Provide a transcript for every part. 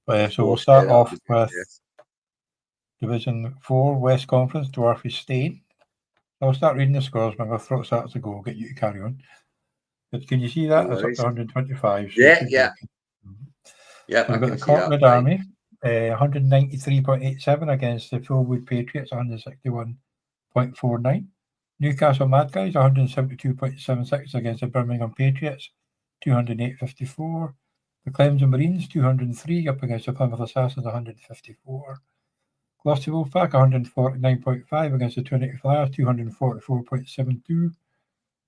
So we'll start off with Division 4, West Conference, Dwarfie Stane. I'll start reading the scores. My throat starts to go. I'll get you to carry on. But can you see that? It's up to 125. So yeah. So we've got the Corkneybowl Army, 193.87 against the Fullwood Patriots, 161.49. Newcastle Mad Guys, 172.76 against the Birmingham Patriots, 208.54. The Clemson Marines, 203 up against the Plymouth Assassins, 154. Gloucester Wolfpack, 149.5 against the Trinity Flyers, 244.72.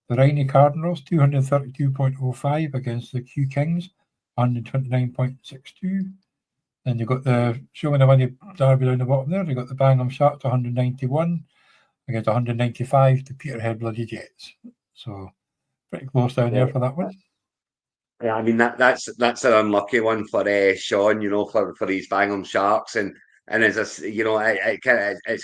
The Rhiney Cardinals, 232.05 against the Q Kings, 129.62. Then you've got the showing the money derby down the bottom there. You've got the Bangham Sharks, 191 against 195 to Peterhead Bloody Jets. So pretty close down there for that one. Yeah, I mean that's an unlucky one for Sean, for his Bangham Sharks, and as it's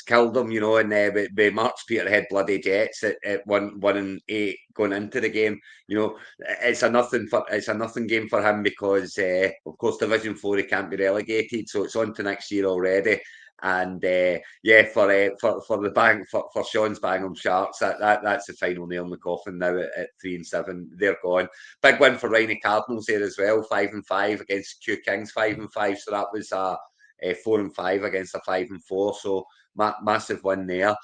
killed him, and we marched Peterhead Bloody Jets at 1-8 going into the game. It's a nothing game for him because of course Division 4 he can't be relegated, so it's on to next year already. And for Sean's Bangham Sharks, that's the final nail in the coffin now at 3-7. They're gone. Big win for Rhiney Cardinals there as well, 5-5 against Q Kings, 5-5. So that was 4-5 against a 5-4. So massive win there.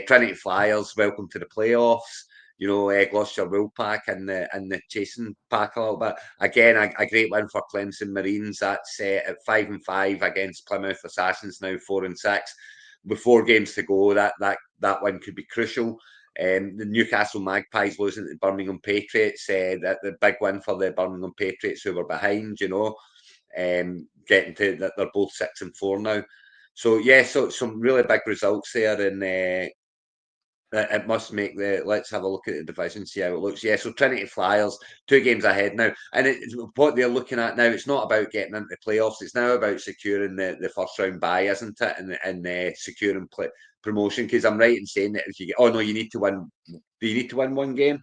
Trinity Flyers, welcome to the playoffs. Gloucester Wolfpack and the chasing pack a little bit. Again, a great win for Clemson Marines. That's at 5-5 against Plymouth Assassins, now 4-6. With 4 games to go, that win could be crucial. The Newcastle Magpies losing to the Birmingham Patriots. That the big win for the Birmingham Patriots who were behind. Getting to that they're both 6-4 now. So so some really big results there, and it must make let's have a look at the division, see how it looks. So Trinity Flyers, 2 games ahead now. And what they're looking at now, it's not about getting into the playoffs. It's now about securing the first round bye, isn't it? And securing promotion. Because I'm right in saying that if you get, you need to win. Do you need to win 1 game?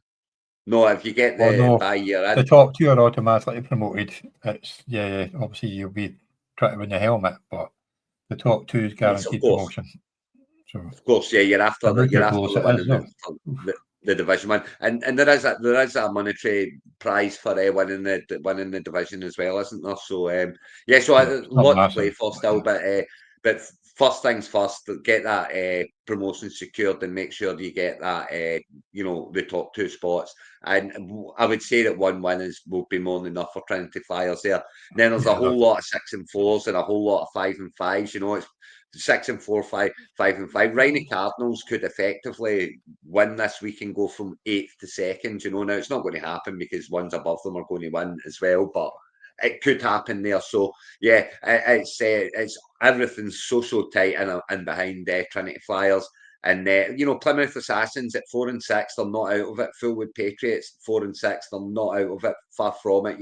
No, if you get the bye year in. The top 2 are automatically promoted. It's obviously you'll be trying to win the helmet, but the top 2 is guaranteed promotion. So, of course, you're after the winning the division one, and there is a monetary prize for winning the division as well, isn't there? So a lot to play for still, but first things first, get that promotion secured and make sure you get that the top 2 spots. And I would say that 1 win will be more than enough for Trinity Flyers there. And then there's a whole lot of 6-4s and a whole lot of 5-5s. It's 6-4, 5-5. Rhiney Cardinals could effectively win this week and go from 8th to 2nd. Now it's not going to happen because ones above them are going to win as well, but it could happen there. So it's everything's so tight and behind Trinity Flyers. And Plymouth Assassins at 4-6, they're not out of it. Fullwood Patriots 4-6, they're not out of it. Far from it,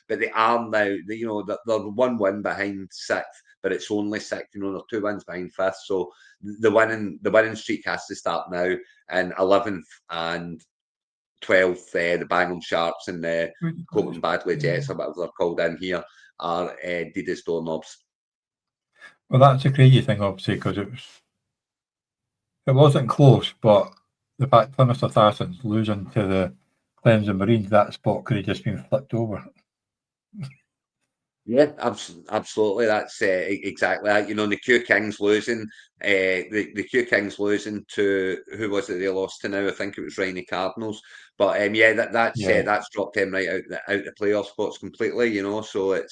But they are now. They're 1 win behind 6th, but it's only 6th. They're 2 wins behind 5th. So the winning streak has to start now. And 11th and 12th, the Bangham Sharks and the Copenhagen Badley Jets, or whatever they're called in here, are dead as doorknobs. Well, that's a crazy thing, obviously, because it wasn't close, but the fact Plymouth Assassins losing to the Clemson Marines, that spot could have just been flipped over. Yeah, absolutely. That's exactly that. The Q Kings losing, the Q Kings losing to, who was it they lost to now? I think it was Rhiney Cardinals. But that's dropped them right out the playoff spots completely. So it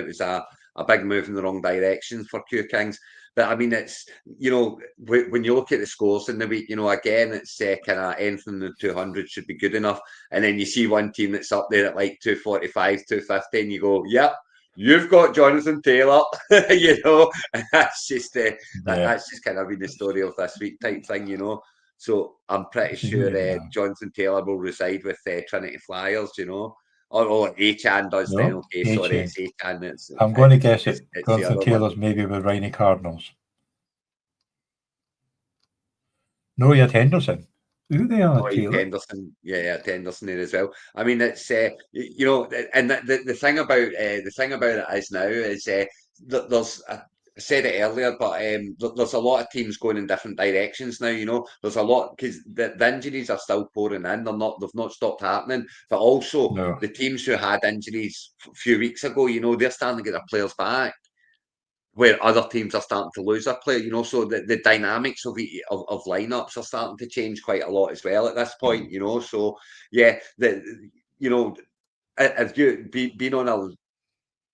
was a big move in the wrong direction for Q Kings. But I mean, it's when you look at the scores in the week, again, it's kind of anything in the 200 should be good enough. And then you see one team that's up there at like 245, 250, and you go, yep. You've got Jonathan Taylor, and that's just kind of been the story of this week type thing, So I'm pretty sure Jonathan Taylor will reside with Trinity Flyers, or Achan does then. Okay, sorry, it's Achan. I'm going to guess it. Jonathan Taylor's maybe with Rhiney Cardinals. No, you had Henderson. Who they are? Henderson, Henderson there as well. I mean, it's and the thing about it is now is there's I said it earlier, but there's a lot of teams going in different directions now. There's a lot because the injuries are still pouring in. They've not stopped happening. But also the teams who had injuries a few weeks ago, they're starting to get their players back, where other teams are starting to lose their player. So the dynamics of lineups are starting to change quite a lot as well at this point. So yeah, if you been on a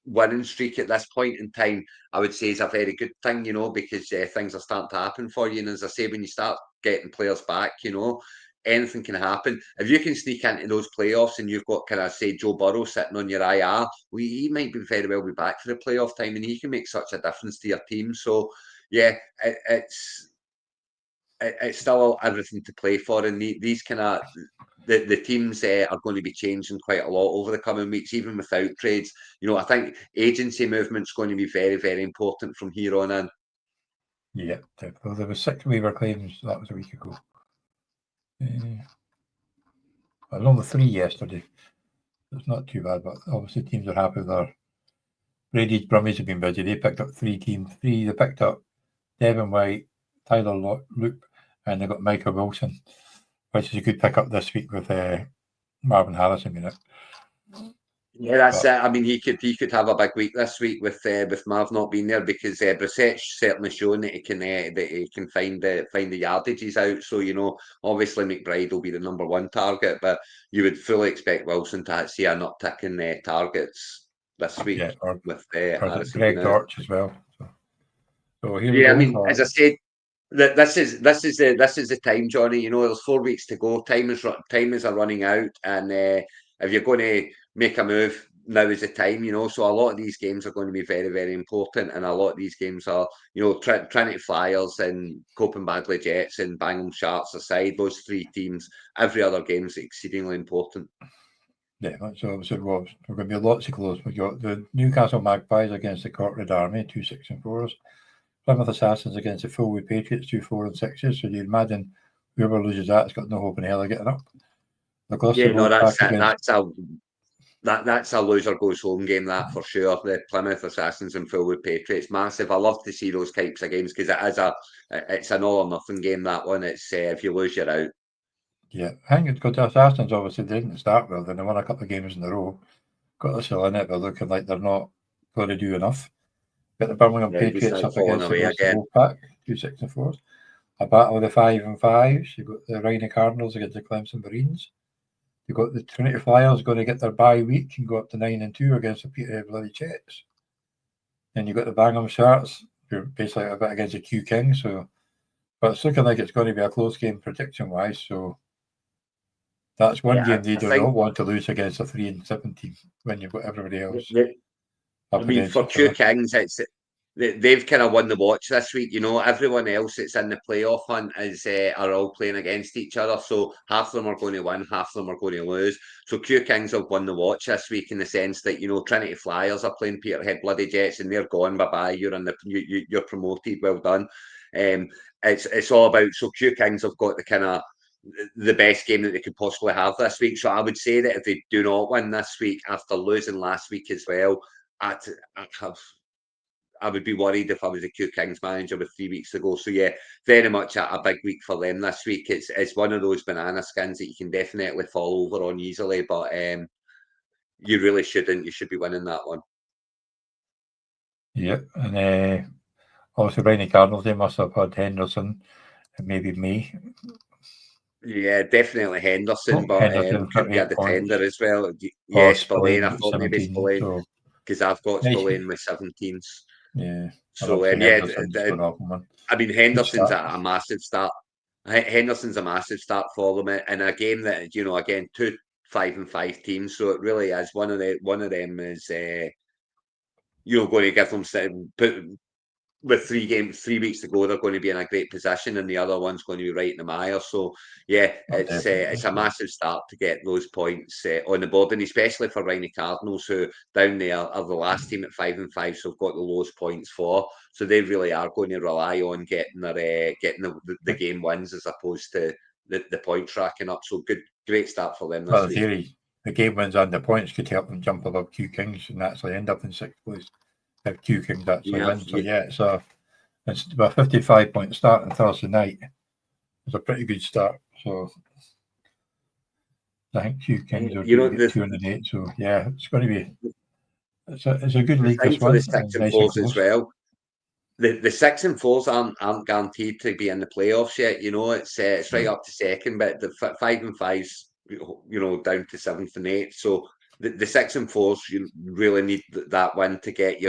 winning streak at this point in time, I would say is a very good thing, because things are starting to happen for you. And as I say, when you start getting players back, anything can happen. If you can sneak into those playoffs and you've got, say, Joe Burrow sitting on your IR, he might very well be back for the playoff time, and he can make such a difference to your team. So, yeah, it's still everything to play for, and these the teams are going to be changing quite a lot over the coming weeks, even without trades. I think agency movement's going to be very, very important from here on in. Yeah, well, there was 6 waiver claims. That was a week ago. Another 3 yesterday. It's not too bad, but obviously teams are happy with their Brady's Brummies have been busy. They picked up 3 teams. They picked up Devin White, Tyler Loop, and they got Michael Wilson, which is a good pickup this week with Marvin Harrison in it. Yeah, that's it. I mean, he could have a big week this week with Marv not being there, because Brissett's certainly shown that he can find the yardages out. So obviously McBride will be the number 1 target, but you would fully expect Wilson to see an uptick in targets this week with Harrison Greg being out. Dortch as well. So here we go. I mean, as I said, this is the time, Johnny. There's 4 weeks to go. Time is running out, and if you're going to make a move, now is the time. So a lot of these games are going to be very, very important, and a lot of these games are, Trinity Flyers and Copenhagen Jets and Bangham Sharks aside, those 3 teams. Every other game is exceedingly important. Yeah, that's obviously it was. We're going to be lots of close. We got the Newcastle Magpies against the Cork Army, 2 6 and 4s. Plymouth Assassins against the Fulwood Patriots, 2 4 and 6s. So you imagine whoever loses that's got no hope in hell of getting up. The Gloucester that's a loser goes home game, that for sure. The Plymouth Assassins and Fulwood Patriots, massive. I love to see those types of games because it's an all or nothing game. That one, it's if you lose, you're out. Yeah, I think it's got the Assassins. Obviously, they didn't start well. Then they won a couple of games in a row. Got us still in it, but looking like they're not going to do enough. Got the Birmingham Patriots up against the Wolfpack, 2 6 and 4s. A battle of the 5 and 5s. You've got the Rhino Cardinals against the Clemson Marines. You've got the Trinity Flyers going to get their bye week and go up to 9 and 2 against the Peterhead Bloody Jets. Then you've got the Bangham Sharks, who are basically a bit against the Q Kings. So, but it's looking like it's going to be a close game prediction wise. So that's one game they do not want to lose against a 3 and 7 team when you've got everybody else. I mean, for Q Kings, they've kind of won the watch this week. Everyone else that's in the playoff hunt are all playing against each other. So half of them are going to win, half of them are going to lose. So Q Kings have won the watch this week in the sense that Trinity Flyers are playing Peterhead Bloody Jets and they're gone. Bye bye. You're promoted. Well done. It's all about. So Q Kings have got the best game that they could possibly have this week. So I would say that if they do not win this week after losing last week as well, I would be worried if I was a Q Kings manager with 3 weeks to go. So yeah, very much a big week for them this week. It's one of those banana skins that you can definitely fall over on easily, but you really shouldn't. You should be winning that one. Yeah, and obviously Rhino Cardinals, they must have had Henderson and maybe me. Yeah, definitely Henderson, but could be a defender as well. Yes, Spillane. I thought maybe Spillane, because I've got Spillane with 17s. Yeah. So I mean, Henderson's a massive start. Henderson's a massive start for them in a game that again 2 5 and 5 teams. So it really is one of them is going to give them with 3 weeks to go, they're going to be in a great position, and the other one's going to be right in the mire. So yeah, it's a massive start to get those points on the board, and especially for Rhino Cardinals, who down there are the last team at 5 and 5, so have got the lowest points for. So they really are going to rely on getting the game wins as opposed to the point tracking up. So great start for them this week. The game wins and the points could help them jump above Q Kings and actually end up in 6th place. if Q Kings actually Yeah, win. So it's a 55-point start on Thursday night. It's a pretty good start. So I think Q Kings are going to get 208. So it's going to be it's a good league this for one. the 6 and 4s as well. The 6 and 4s aren't guaranteed to be in the playoffs yet. It's right up to second, but the 5 and 5s, down to 7th and 8th. So the 6 and 4s, you really need that win to get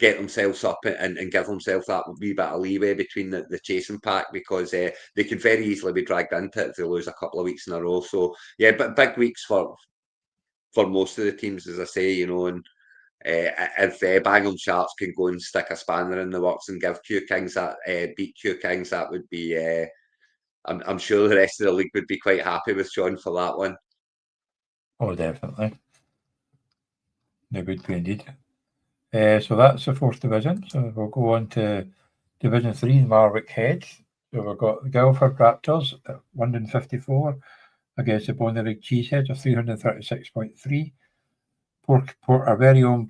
themselves up and give themselves that wee bit of leeway between the chasing pack, because they could very easily be dragged into it if they lose a couple of weeks in a row. So but big weeks for most of the teams, as I say, and. If Bangham Sharks can go and stick a spanner in the works and give Q Kings beat Q Kings, that would be. I'm sure the rest of the league would be quite happy with John for that one. Oh, definitely. They would be indeed. So that's the 4th division. So we'll go on to Division 3, Marwick Heads. So we've got the Guildford Raptors at 154 against the Bonnyrigg Cheeseheads of 336.3. Our very own